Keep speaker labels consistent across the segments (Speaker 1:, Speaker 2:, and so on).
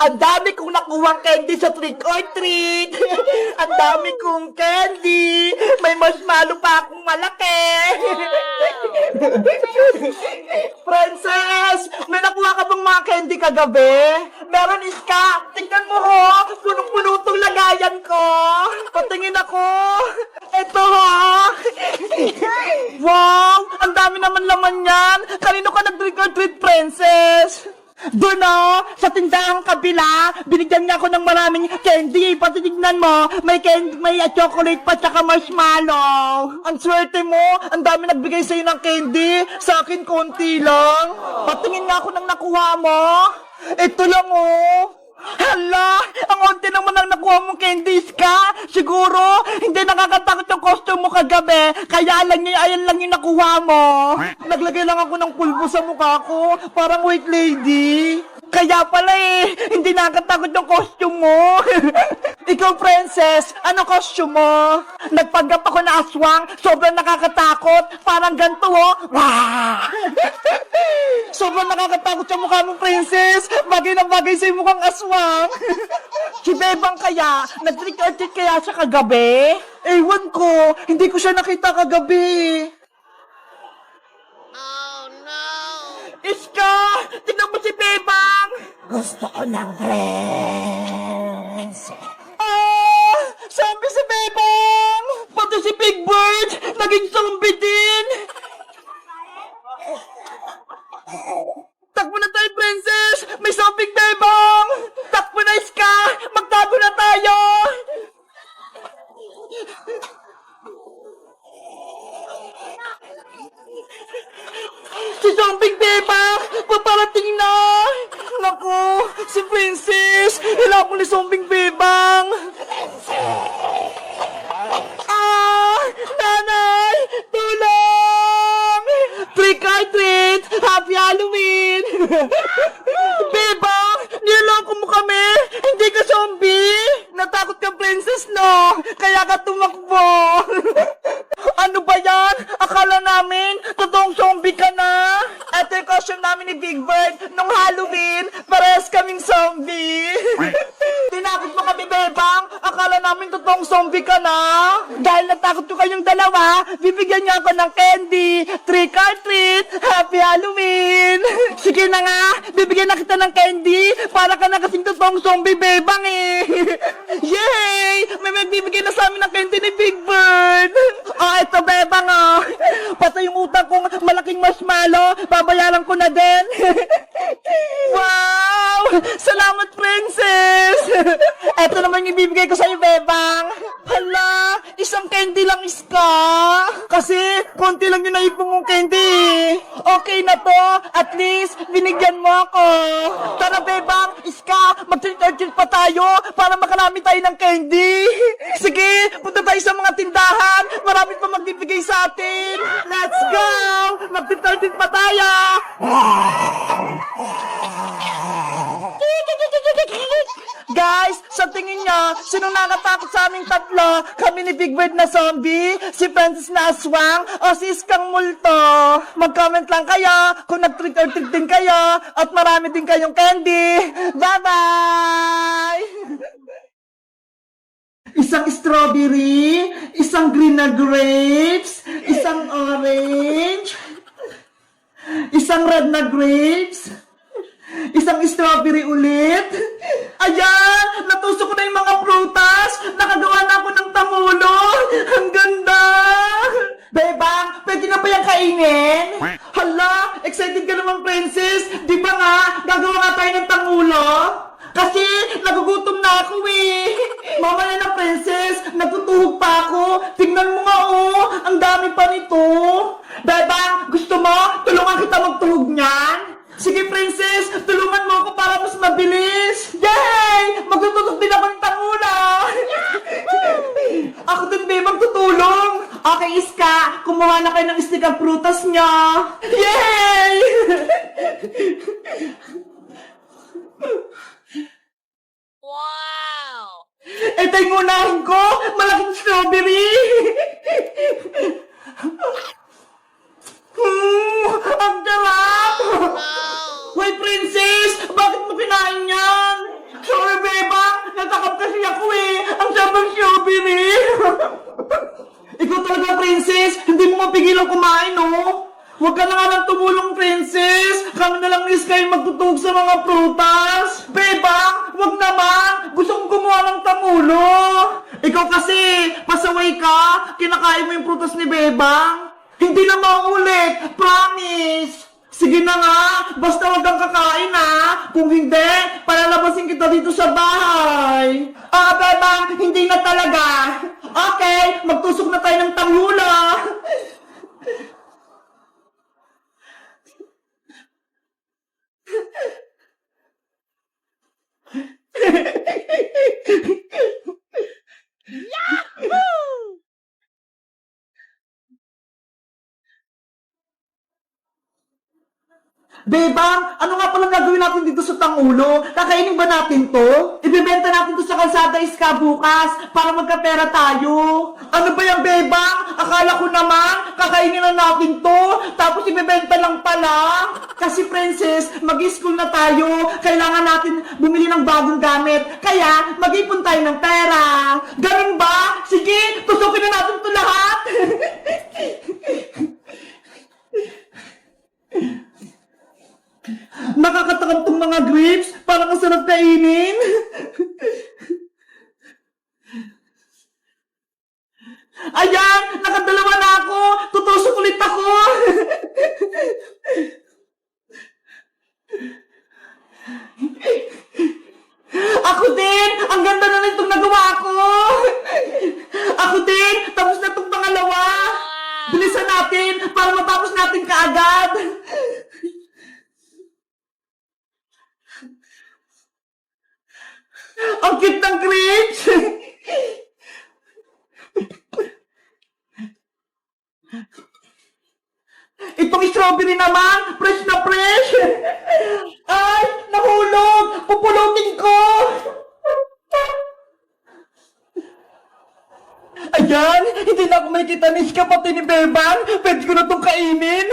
Speaker 1: Ang dami kong nakuhang candy sa trick or treat. Ang dami kong candy. May marshmallow pa akong malaki. Princess, may nakuha ka bang mga candy kagabi? Meron, Iska. Tingnan mo ho. Punong-puno tong lagayan ko. Patingin ako. Ito ho. Wow! Ang dami naman laman yan. Kanino ka nag-trick or treat, Princess? Doon o, sa tindahang kabila, binigyan niya ako ng maraming candy. Patitignan mo, may candy, may chocolate pa tsaka marshmallow. Ang swerte mo, ang dami nagbigay sa'yo ng candy. Sa akin, konti lang. Patingin nga ako ng nakuha mo. Ito lang o. Hala, ang onti naman ang nakuha mong candies ka. Siguro, hindi nakakatakot yung costume mo kagabi. Kaya ayan lang yung nakuha mo. Naglagay lang ako ng pulbo sa mukha ko. Parang white lady. Kaya pala hindi nakakatakot yung costume mo. Ikaw, Princess, ano costume mo? Nagpanggap ako na aswang, sobrang nakakatakot. Parang ganito, oh. Wah! Sobrang nakakatakot yung mukha mong, Princess. Bagay na bagay sa'yo mukhang aswang. Si Bebang kaya, nag-trick or treat kaya siya kagabi? Ewan ko, hindi ko siya nakita kagabi. Iska! Tignan mo si Bebang! Gusto ko ng dress. Ah! Sabi si Bebang! Pati si Big Bird! Naging zombie din! Takbo na tayo, Princess! May zombie Bebang! Takbo na, Iska! Magtago na tayo! Si Zombie Bebang! Paparating na! Naku! Si Princess! Hila ko ni Zombie Bebang! Ah! Nanay! Tulong! Trick or treat! Happy Halloween! Bebang! Niloko mo kami! Hindi ka zombie! Natakot ka, Princess, no? Kaya ka tumakbo! Ano ba yan? Akala namin, totoong zombie ka na. Ito yung costume namin ni Big Bird nung Halloween. Parehas kaming zombie. Tinakot mo kami, Bebang. Akala namin totoong zombie ka na. Dahil natakot ko kayong dalawa, bibigyan niyo ako ng candy. Trick or treat. Happy Halloween. Sige na nga, bibigyan na kita ng candy. Para ka na kasing totoong zombie, Bebang eh. Yay! May magbibigay na sa amin ng candy ni Big Bird. Oh, ito, Bebang, oh. Pati yung utang kong malaking marshmallow, babayaran ko na din. Wow! Salamat, Princess! Ito naman yung ibibigay ko sa'yo, Bebang. Hala, isang candy lang, Iska. Kasi, konti lang yung naipong mong candy. Okay na to. At least, binigyan mo ako. Tara, Bebang, Iska, mag-treat pa tayo para makarami tayo ng candy. Sige, punta tayo sa mga tindahan. Marami pa magbibigay sa atin. Let's go! Mag-treat pa tayo. Guys, sa tingin niya, sinong nakatakot sa aming tatlo? Kami ni Big Bird na zombie, si Princess na aswang, o si Iskang multo? Mag-comment lang kayo kung nag-trick or treat din kayo at marami din kayong candy. Bye-bye! Isang strawberry, isang green na grapes, isang orange, isang red na grapes, isang strawberry ulit. Ayan! Natusok ko na yung mga prutas! Nakagawa na ako ng tamulo! Ang ganda! Bebang, pwede na ba yung kainin? Hala! Excited ka naman, Princess! Di ba nga, gagawa nga tayo ng tangulo? Kasi, nagugutom na ako eh! Mamaya na, Princess! Nagtutuhog pa ako! Tingnan mo nga oh! Ang dami pa nito! Bebang, gusto mo? Tulungan kita magtuhog niyan? Sige, Princess! Tulungan mo ako para mas mabilis! Yay! Magtututok din ako ng tangula! Ako din, babe, magtutulong! Okay, Iska! Kumuha na kayo ng stick ang prutas niya! Yay!
Speaker 2: Wow!
Speaker 1: Ito yung unahin ko! Malaking strawberry! Ang sarap!
Speaker 2: No!
Speaker 1: Wait, Princess! Bakit mo kinain yan? Princess, hindi mo mapigilan kumain, no? Huwag ka na nga lang tumulong, Princess. Kami na lang ni Sky magtutug sa mga prutas. Bebang, huwag naman. Gusto kong gumawa ng tamulo. Ikaw kasi, pasaway ka. Kinakain mo yung prutas ni Bebang. Hindi na maulit. Promise. Sige na nga. Basta huwag kang kakain, ha. Kung hindi, palalabasin kita dito sa bahay. Bebang, hindi na talaga. Okay, magtusok na tayo ng tamulo. Bebang, ano nga palang gagawin natin dito sa Tangulo? Kakainin ba natin to? Ibebenta natin to sa kalsada Iska bukas para magkapera tayo. Ano ba yan, Bebang? Akala ko naman, kakainin na natin to, tapos ibebenta lang pala. Kasi, Princess, mag-school na tayo. Kailangan natin bumili ng bagong gamit. Kaya, mag-ipon tayo ng pera. Ganun ba? Sige, tusukin na natin to lahat. Nakakatakam tong mga grapes. Parang ang sarap kainin. Ayan! Nakadalawa na ako! Tutusok ulit ako! Ako din! Ang ganda na nitong nagawa ko! Ako din! Tapos na itong pangalawa! Bilisan natin para matapos natin kaagad! Ang cute ng grapes! Itong strawberry naman, fresh na fresh! Ay, nahulog! Pupulutin ko! Ayan, hindi na ako makikita ni Iska pati ni Bebang. Pwede ko na itong kainin.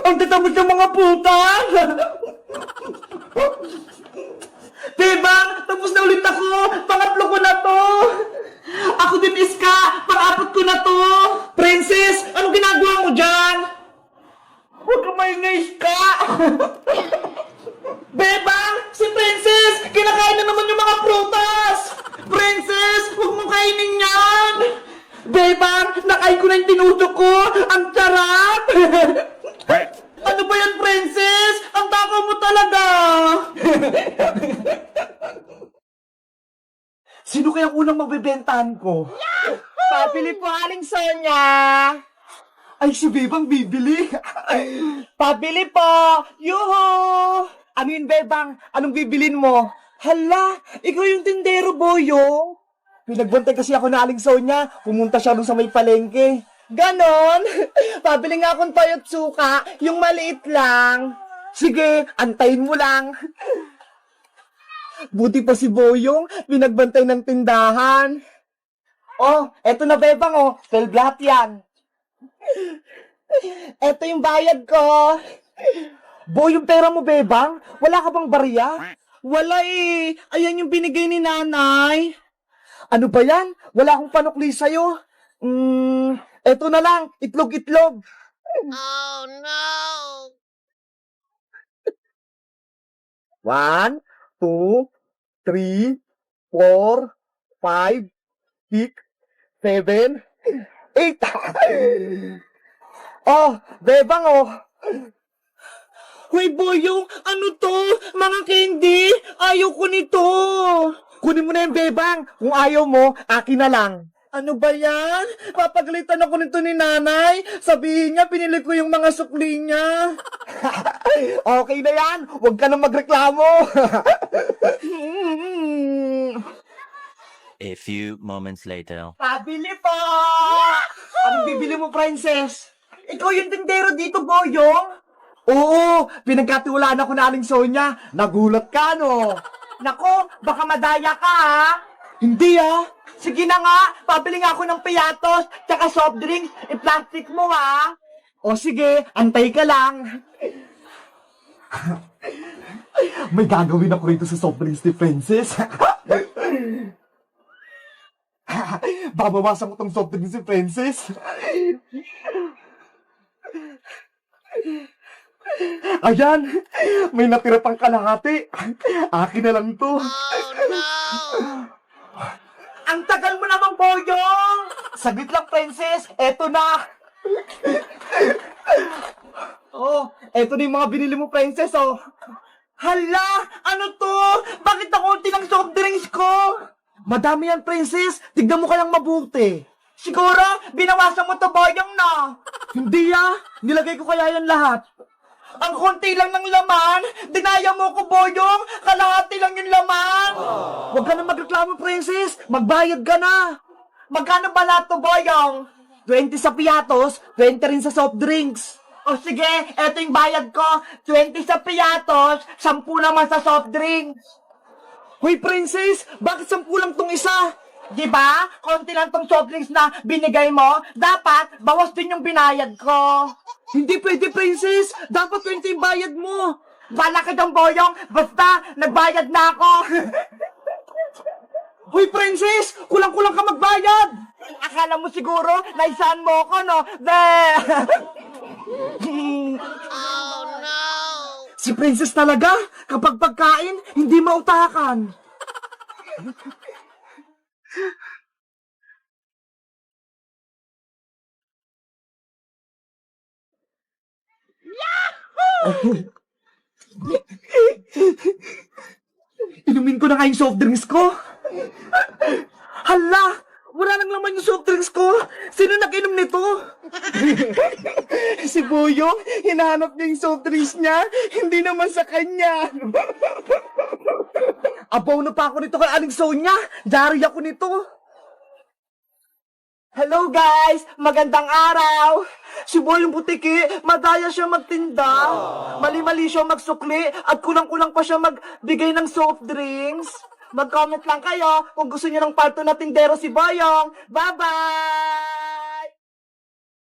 Speaker 1: Ang tatamad ng mga puta! Bebang, tapos na ulit ako! Pangatlo ko na to! Ako din, Iska! Pang-apat ko na to! Princess, anong ginagawa mo dyan? Huwag ka maingay, Iska! Bebang, si Princess! Kinakain na naman yung mga prutas! Princess, huwag mong kainin yan! Bebang, nakain ko na yung tinudok ko! Ang sarap! Ano ba yan, Princess? Ang takaw mo talaga! Sino kayang unang magbebentahan ko? Pabili po, Aling Sonia! Ay, si Bebang bibili! Pabili po! Yuhu! Ano yun, Bebang? Anong bibilin mo? Hala, ikaw yung tindero, Boyong! Pinagbantay kasi ako na Aling Sonia. Pumunta siya doon sa may palengke. Ganon? Pabili nga akong toyo't suka, yung maliit lang. Sige, antayin mo lang. Buti pa si Boyong, pinagbantay ng tindahan. Oh, eto na Bebang oh, 12 lahat yan. Eto yung bayad ko. Boyong, pera mo Bebang? Wala ka bang barya? Wala eh, ayan yung binigay ni nanay. Ano ba yan? Wala akong panukli sa'yo. Eto na lang, itlog-itlog.
Speaker 2: Oh no!
Speaker 1: 1, 2, 3, 4, 5, 6, 7, 8. Oh, Bebang oh. Hoy Boyong, ano to? Mga candy? Ayaw ko nito. Kunin mo na yung Bebang. Kung ayaw mo, akin na lang. Ano ba yan? Papagalitan ako nito ni nanay. Sabihin niya, pinili ko yung mga sukli niya. Okay na yan. Huwag ka na magreklamo.
Speaker 3: A few moments later.
Speaker 1: Pabili po! Anong bibili mo, Princess? Ikaw yung tindero dito, Boyong? Oo, pinagkatiwalaan ako na Aling Sonia. Nagulat ka, no? Nako, baka madaya ka, ha? Hindi, ha? Sige na nga, pabili nga ako ng piyatos, tsaka soft drinks, i-plastic mo, ha? O sige, antay ka lang. May gagawin ako rito sa soft drinks ni Princess. Babawasan ko tong soft drink si Princess. Ayan, may natira pang kalahati. Akin na lang to.
Speaker 2: Oh no!
Speaker 1: Ang tagal mo namang, Boyong! Saglit lang, Princess. Eto na. Oh, eto na yung mga binili mo, Princess, oh. Hala! Ano to? Bakit ang unti ng soft drinks ko? Madami yan, Princess. Tignan mo kayang mabuti. Siguro, binawasan mo to, Boyong, na. Hindi, nilagay ko kaya yan lahat. Ang konti lang ng laman, dinaya mo ko, Boyong, kalahati lang yung laman. Huwag ka na magreklamo, Princess, magbayad ka na. Magkano ba lahat to, Boyong? 20 sa piatos, 20 rin sa soft drinks. O sige, eto yung bayad ko, 20 sa piatos, 10 naman sa soft drinks. Hoy, Princess, bakit 10 lang tong isa? Diba? Konti lang tong soft drinks na binigay mo, dapat bawas din yung binayad ko. Hindi pwede, Princess. Dapat 20 yung bayad mo. Bala ka dong, Boyong. Basta, nagbayad na ako. Hoy, Princess! Kulang-kulang ka magbayad. Akala mo siguro, naisahan mo ako, no?
Speaker 2: Oh no!
Speaker 1: Si Princess talaga, kapag pagkain, hindi mautakan. Inumin ko na nga yung soft drinks ko. Hala! Wala nang laman yung soft drinks ko. Sino nag-inom nito? Si Boyong, hinahanap niya yung soft drinks niya. Hindi naman sa kanya. Abaw na pa ako nito kay Aling Sonia. Dari ako nito. Hello guys! Magandang araw! Si Boyong Butiki, madaya siya magtinda. Mali-mali siya magsukli at kulang-kulang pa siya magbigay ng soft drinks. Mag-comment lang kayo kung gusto niyo ng part 2 na tindero si Boyong. Bye-bye!